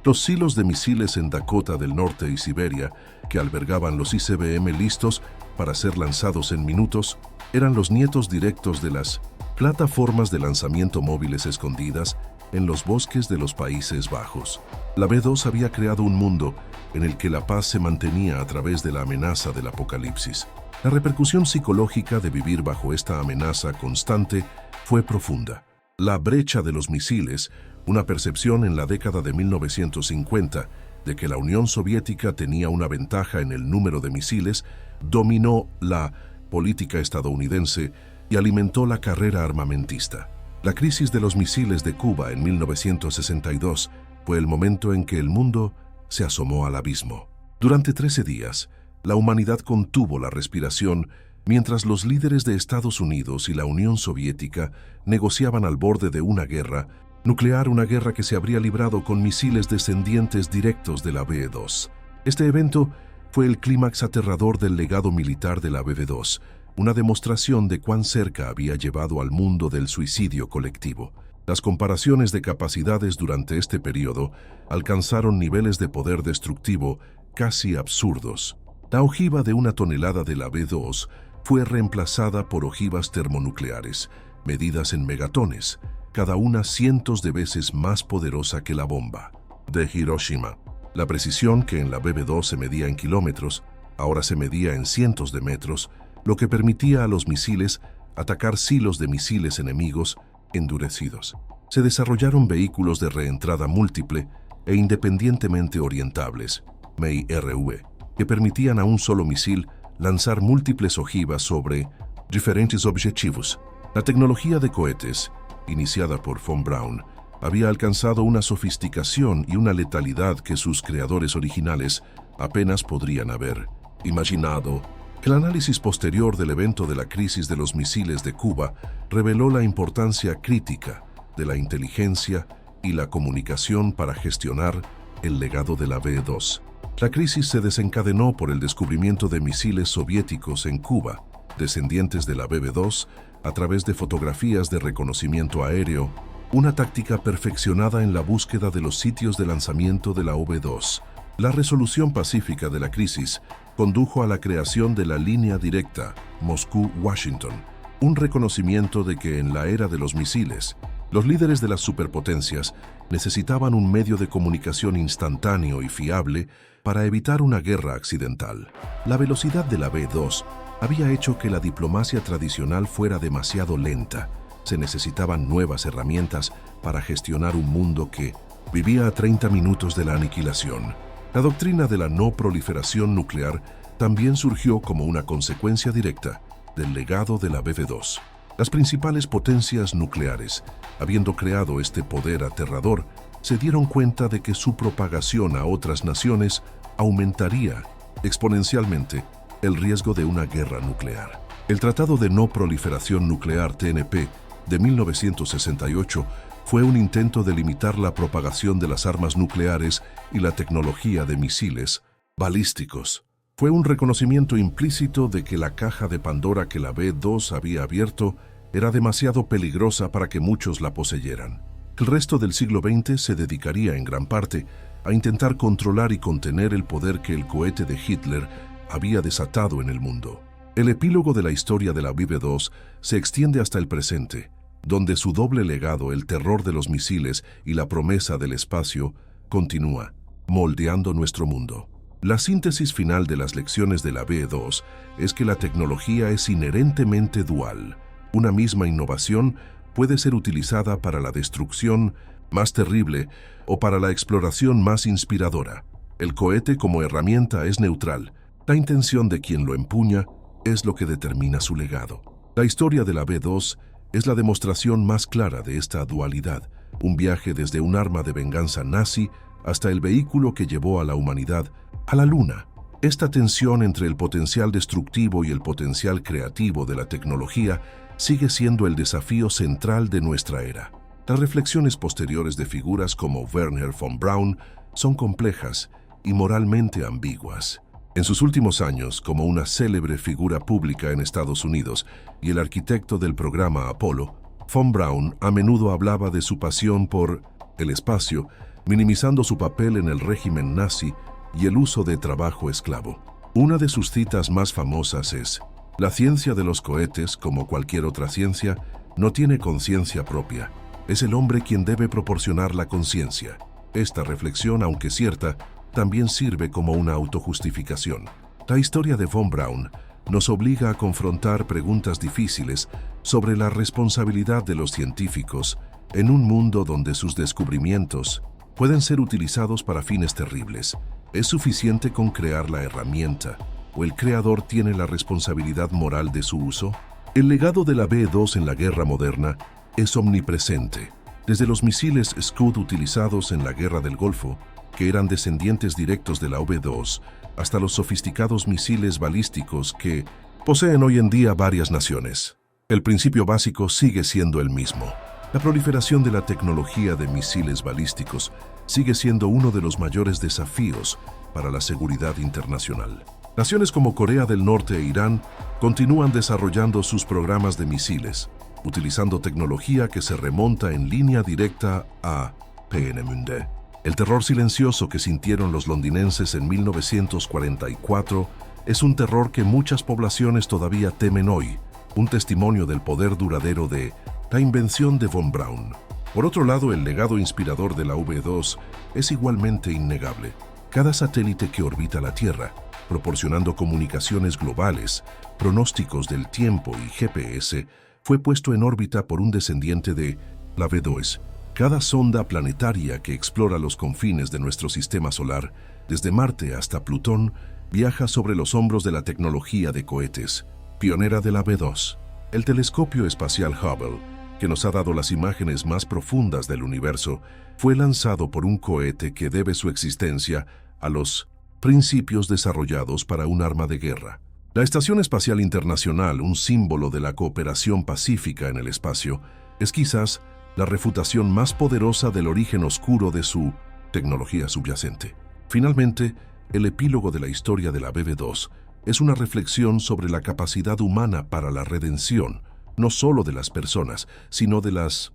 Los silos de misiles en Dakota del Norte y Siberia, que albergaban los ICBM listos para ser lanzados en minutos, eran los nietos directos de las plataformas de lanzamiento móviles escondidas en los bosques de los Países Bajos. La V-2 había creado un mundo en el que la paz se mantenía a través de la amenaza del apocalipsis. La repercusión psicológica de vivir bajo esta amenaza constante fue profunda. La brecha de los misiles, una percepción en la década de 1950 de que la Unión Soviética tenía una ventaja en el número de misiles, dominó la política estadounidense y alimentó la carrera armamentista. La crisis de los misiles de Cuba en 1962 fue el momento en que el mundo se asomó al abismo. Durante 13 días, la humanidad contuvo la respiración mientras los líderes de Estados Unidos y la Unión Soviética negociaban al borde de una guerra nuclear, una guerra que se habría librado con misiles descendientes directos de la V-2. Este evento fue el clímax aterrador del legado militar de la V-2, una demostración de cuán cerca había llevado al mundo del suicidio colectivo. Las comparaciones de capacidades durante este periodo alcanzaron niveles de poder destructivo casi absurdos. La ojiva de 1 tonelada de la V-2 fue reemplazada por ojivas termonucleares, medidas en megatones, cada una cientos de veces más poderosa que la bomba de Hiroshima. La precisión, que en la V-2 se medía en kilómetros, ahora se medía en cientos de metros, lo que permitía a los misiles atacar silos de misiles enemigos endurecidos. Se desarrollaron vehículos de reentrada múltiple e independientemente orientables, MIRV, que permitían a un solo misil lanzar múltiples ojivas sobre diferentes objetivos. La tecnología de cohetes, iniciada por von Braun, había alcanzado una sofisticación y una letalidad que sus creadores originales apenas podrían haber imaginado. El análisis posterior del evento de la crisis de los misiles de Cuba reveló la importancia crítica de la inteligencia y la comunicación para gestionar el legado de la V-2. La crisis se desencadenó por el descubrimiento de misiles soviéticos en Cuba, descendientes de la V-2, a través de fotografías de reconocimiento aéreo, una táctica perfeccionada en la búsqueda de los sitios de lanzamiento de la V-2. La resolución pacífica de la crisis condujo a la creación de la línea directa Moscú-Washington, un reconocimiento de que en la era de los misiles, los líderes de las superpotencias necesitaban un medio de comunicación instantáneo y fiable para evitar una guerra accidental. La velocidad de la V-2 había hecho que la diplomacia tradicional fuera demasiado lenta. Se necesitaban nuevas herramientas para gestionar un mundo que vivía a 30 minutos de la aniquilación. La doctrina de la no proliferación nuclear también surgió como una consecuencia directa del legado de la BB-2. Las principales potencias nucleares, habiendo creado este poder aterrador, se dieron cuenta de que su propagación a otras naciones aumentaría exponencialmente el riesgo de una guerra nuclear. El Tratado de No Proliferación Nuclear TNP de 1968 fue un intento de limitar la propagación de las armas nucleares y la tecnología de misiles balísticos. Fue un reconocimiento implícito de que la caja de Pandora que la B-2 había abierto era demasiado peligrosa para que muchos la poseyeran. El resto del siglo XX se dedicaría en gran parte a intentar controlar y contener el poder que el cohete de Hitler había desatado en el mundo. El epílogo de la historia de la BB-2 se extiende hasta el presente, donde su doble legado, el terror de los misiles y la promesa del espacio, continúa moldeando nuestro mundo. La síntesis final de las lecciones de la B2 es que la tecnología es inherentemente dual. Una misma innovación puede ser utilizada para la destrucción más terrible o para la exploración más inspiradora. El cohete como herramienta es neutral. La intención de quien lo empuña es lo que determina su legado. La historia de la B2 es la demostración más clara de esta dualidad, un viaje desde un arma de venganza nazi hasta el vehículo que llevó a la humanidad a la Luna. Esta tensión entre el potencial destructivo y el potencial creativo de la tecnología sigue siendo el desafío central de nuestra era. Las reflexiones posteriores de figuras como Wernher von Braun son complejas y moralmente ambiguas. En sus últimos años, como una célebre figura pública en Estados Unidos y el arquitecto del programa Apolo, von Braun a menudo hablaba de su pasión por el espacio, minimizando su papel en el régimen nazi y el uso de trabajo esclavo. Una de sus citas más famosas es: «La ciencia de los cohetes, como cualquier otra ciencia, no tiene conciencia propia. Es el hombre quien debe proporcionar la conciencia». Esta reflexión, aunque cierta, también sirve como una autojustificación. La historia de von Braun nos obliga a confrontar preguntas difíciles sobre la responsabilidad de los científicos en un mundo donde sus descubrimientos pueden ser utilizados para fines terribles. ¿Es suficiente con crear la herramienta, o el creador tiene la responsabilidad moral de su uso? El legado de la B2 en la guerra moderna es omnipresente. Desde los misiles Scud utilizados en la Guerra del Golfo, que eran descendientes directos de la OB2, hasta los sofisticados misiles balísticos que poseen hoy en día varias naciones. El principio básico sigue siendo el mismo. La proliferación de la tecnología de misiles balísticos sigue siendo uno de los mayores desafíos para la seguridad internacional. Naciones como Corea del Norte e Irán continúan desarrollando sus programas de misiles, utilizando tecnología que se remonta en línea directa a Peenemünde. El terror silencioso que sintieron los londinenses en 1944 es un terror que muchas poblaciones todavía temen hoy, un testimonio del poder duradero de la invención de von Braun. Por otro lado, el legado inspirador de la V2 es igualmente innegable. Cada satélite que orbita la Tierra, proporcionando comunicaciones globales, pronósticos del tiempo y GPS, fue puesto en órbita por un descendiente de la V2. Cada sonda planetaria que explora los confines de nuestro sistema solar, desde Marte hasta Plutón, viaja sobre los hombros de la tecnología de cohetes, pionera de la V2. El telescopio espacial Hubble, que nos ha dado las imágenes más profundas del universo, fue lanzado por un cohete que debe su existencia a los principios desarrollados para un arma de guerra. La Estación Espacial Internacional, un símbolo de la cooperación pacífica en el espacio, es quizás la refutación más poderosa del origen oscuro de su tecnología subyacente. Finalmente, el epílogo de la historia de la BB2 es una reflexión sobre la capacidad humana para la redención, no solo de las personas, sino de las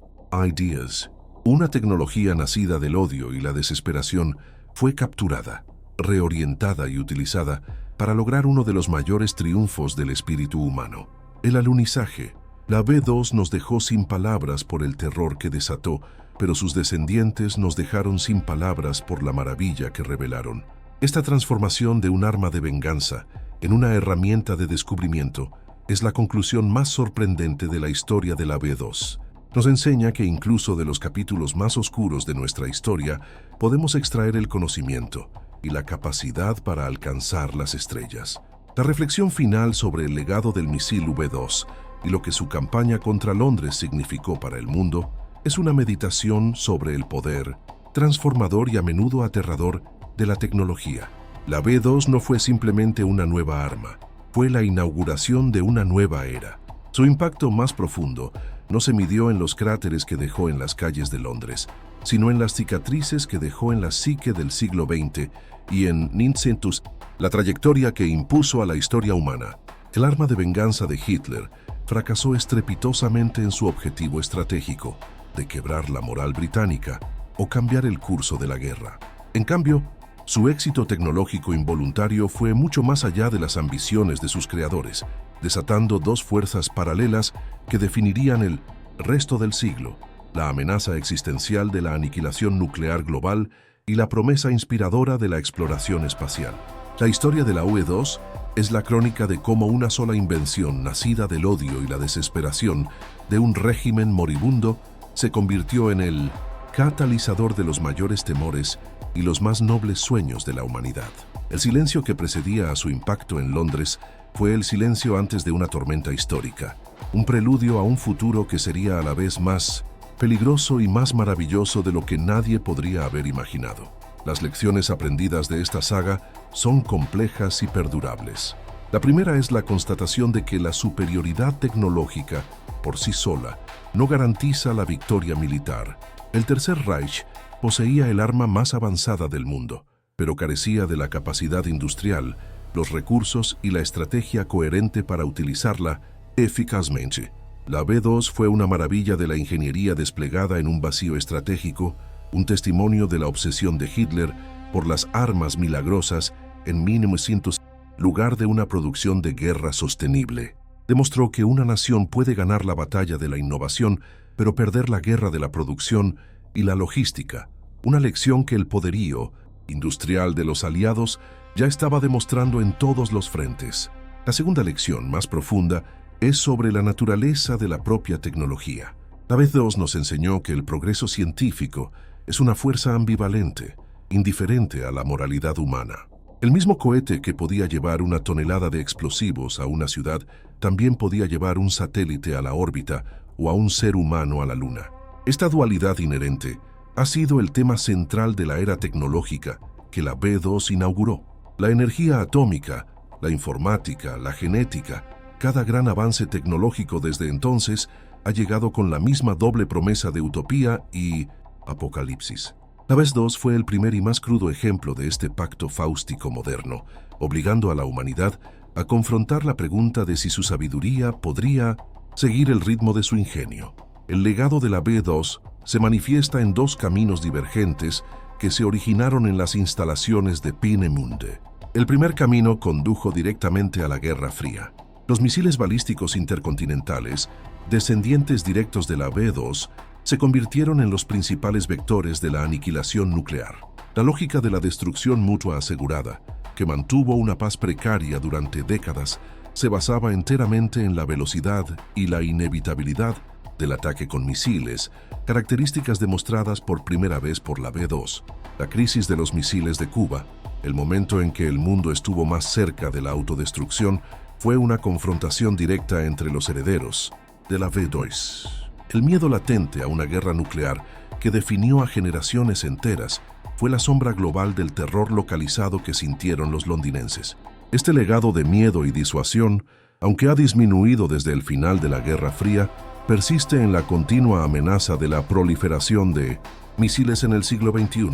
ideas. Una tecnología nacida del odio y la desesperación fue capturada, reorientada y utilizada para lograr uno de los mayores triunfos del espíritu humano, el alunizaje. La B2 nos dejó sin palabras por el terror que desató, pero sus descendientes nos dejaron sin palabras por la maravilla que revelaron. Esta transformación de un arma de venganza en una herramienta de descubrimiento es la conclusión más sorprendente de la historia de la B2. Nos enseña que incluso de los capítulos más oscuros de nuestra historia podemos extraer el conocimiento, y la capacidad para alcanzar las estrellas. La reflexión final sobre el legado del misil V2 y lo que su campaña contra Londres significó para el mundo es una meditación sobre el poder transformador y a menudo aterrador de la tecnología. La V2 no fue simplemente una nueva arma, fue la inauguración de una nueva era. Su impacto más profundo no se midió en los cráteres que dejó en las calles de Londres, sino en las cicatrices que dejó en la psique del siglo XX y en 1900, la trayectoria que impuso a la historia humana. El arma de venganza de Hitler fracasó estrepitosamente en su objetivo estratégico de quebrar la moral británica o cambiar el curso de la guerra. En cambio, su éxito tecnológico involuntario fue mucho más allá de las ambiciones de sus creadores, desatando dos fuerzas paralelas que definirían el resto del siglo: la amenaza existencial de la aniquilación nuclear global y la promesa inspiradora de la exploración espacial. La historia de la V2 es la crónica de cómo una sola invención, nacida del odio y la desesperación de un régimen moribundo, se convirtió en el catalizador de los mayores temores y los más nobles sueños de la humanidad. El silencio que precedía a su impacto en Londres fue el silencio antes de una tormenta histórica, un preludio a un futuro que sería a la vez más peligroso y más maravilloso de lo que nadie podría haber imaginado. Las lecciones aprendidas de esta saga son complejas y perdurables. La primera es la constatación de que la superioridad tecnológica, por sí sola, no garantiza la victoria militar. El Tercer Reich poseía el arma más avanzada del mundo, pero carecía de la capacidad industrial, los recursos y la estrategia coherente para utilizarla eficazmente. La V2 fue una maravilla de la ingeniería desplegada en un vacío estratégico, un testimonio de la obsesión de Hitler por las armas milagrosas en 1900, lugar de una producción de guerra sostenible. Demostró que una nación puede ganar la batalla de la innovación, pero perder la guerra de la producción y la logística, una lección que el poderío industrial de los aliados ya estaba demostrando en todos los frentes. La segunda lección, más profunda, es sobre la naturaleza de la propia tecnología. La V2 nos enseñó que el progreso científico es una fuerza ambivalente, indiferente a la moralidad humana. El mismo cohete que podía llevar una tonelada de explosivos a una ciudad, también podía llevar un satélite a la órbita o a un ser humano a la Luna. Esta dualidad inherente ha sido el tema central de la era tecnológica que la V2 inauguró. La energía atómica, la informática, la genética, cada gran avance tecnológico desde entonces ha llegado con la misma doble promesa de utopía y apocalipsis. La V2 fue el primer y más crudo ejemplo de este pacto fáustico moderno, obligando a la humanidad a confrontar la pregunta de si su sabiduría podría seguir el ritmo de su ingenio. El legado de la V2 se manifiesta en dos caminos divergentes que se originaron en las instalaciones de Peenemünde. El primer camino condujo directamente a la Guerra Fría. Los misiles balísticos intercontinentales, descendientes directos de la V2, se convirtieron en los principales vectores de la aniquilación nuclear. La lógica de la destrucción mutua asegurada, que mantuvo una paz precaria durante décadas, se basaba enteramente en la velocidad y la inevitabilidad del ataque con misiles, características demostradas por primera vez por la V2. La crisis de los misiles de Cuba, el momento en que el mundo estuvo más cerca de la autodestrucción, fue una confrontación directa entre los herederos de la V2. El miedo latente a una guerra nuclear que definió a generaciones enteras fue la sombra global del terror localizado que sintieron los londinenses. Este legado de miedo y disuasión, aunque ha disminuido desde el final de la Guerra Fría, persiste en la continua amenaza de la proliferación de misiles en el siglo XXI.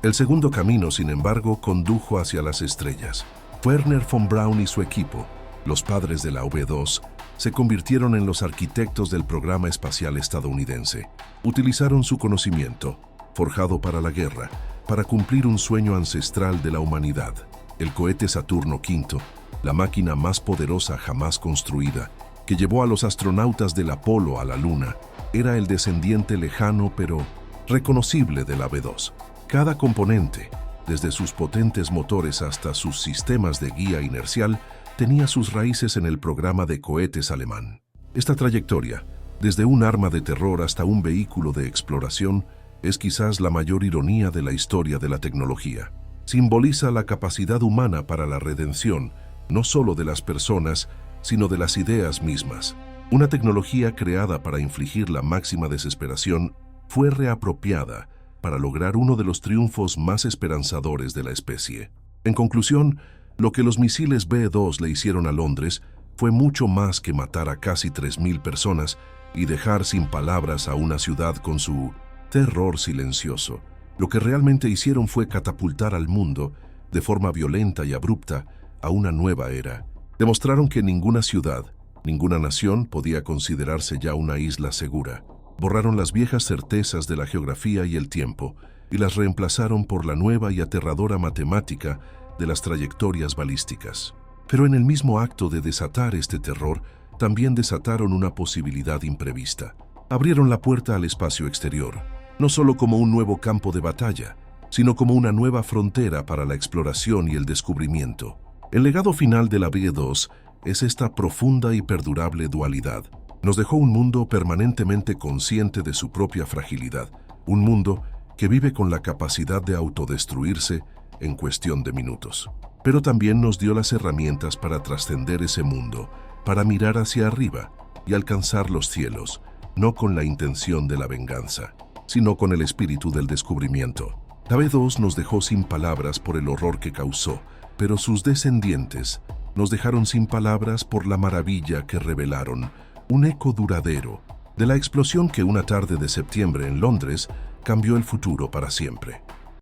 El segundo camino, sin embargo, condujo hacia las estrellas. Wernher von Braun y su equipo, los padres de la V2, se convirtieron en los arquitectos del programa espacial estadounidense. Utilizaron su conocimiento, forjado para la guerra, para cumplir un sueño ancestral de la humanidad. El cohete Saturno V, la máquina más poderosa jamás construida, que llevó a los astronautas del Apolo a la Luna, era el descendiente lejano pero reconocible de la V2. Cada componente, desde sus potentes motores hasta sus sistemas de guía inercial, tenía sus raíces en el programa de cohetes alemán. Esta trayectoria, desde un arma de terror hasta un vehículo de exploración, es quizás la mayor ironía de la historia de la tecnología. Simboliza la capacidad humana para la redención, no solo de las personas, sino de las ideas mismas. Una tecnología creada para infligir la máxima desesperación fue reapropiada para lograr uno de los triunfos más esperanzadores de la especie. En conclusión, lo que los misiles B-2 le hicieron a Londres fue mucho más que matar a casi 3.000 personas y dejar sin palabras a una ciudad con su terror silencioso. Lo que realmente hicieron fue catapultar al mundo, de forma violenta y abrupta, a una nueva era. Demostraron que ninguna ciudad, ninguna nación podía considerarse ya una isla segura. Borraron las viejas certezas de la geografía y el tiempo y las reemplazaron por la nueva y aterradora matemática de las trayectorias balísticas. Pero en el mismo acto de desatar este terror, también desataron una posibilidad imprevista. Abrieron la puerta al espacio exterior, no solo como un nuevo campo de batalla, sino como una nueva frontera para la exploración y el descubrimiento. El legado final de la B-2 es esta profunda y perdurable dualidad. Nos dejó un mundo permanentemente consciente de su propia fragilidad, un mundo que vive con la capacidad de autodestruirse en cuestión de minutos. Pero también nos dio las herramientas para trascender ese mundo, para mirar hacia arriba y alcanzar los cielos, no con la intención de la venganza, sino con el espíritu del descubrimiento. La B-2 nos dejó sin palabras por el horror que causó, pero sus descendientes nos dejaron sin palabras por la maravilla que revelaron, un eco duradero de la explosión que una tarde de septiembre en Londres cambió el futuro para siempre.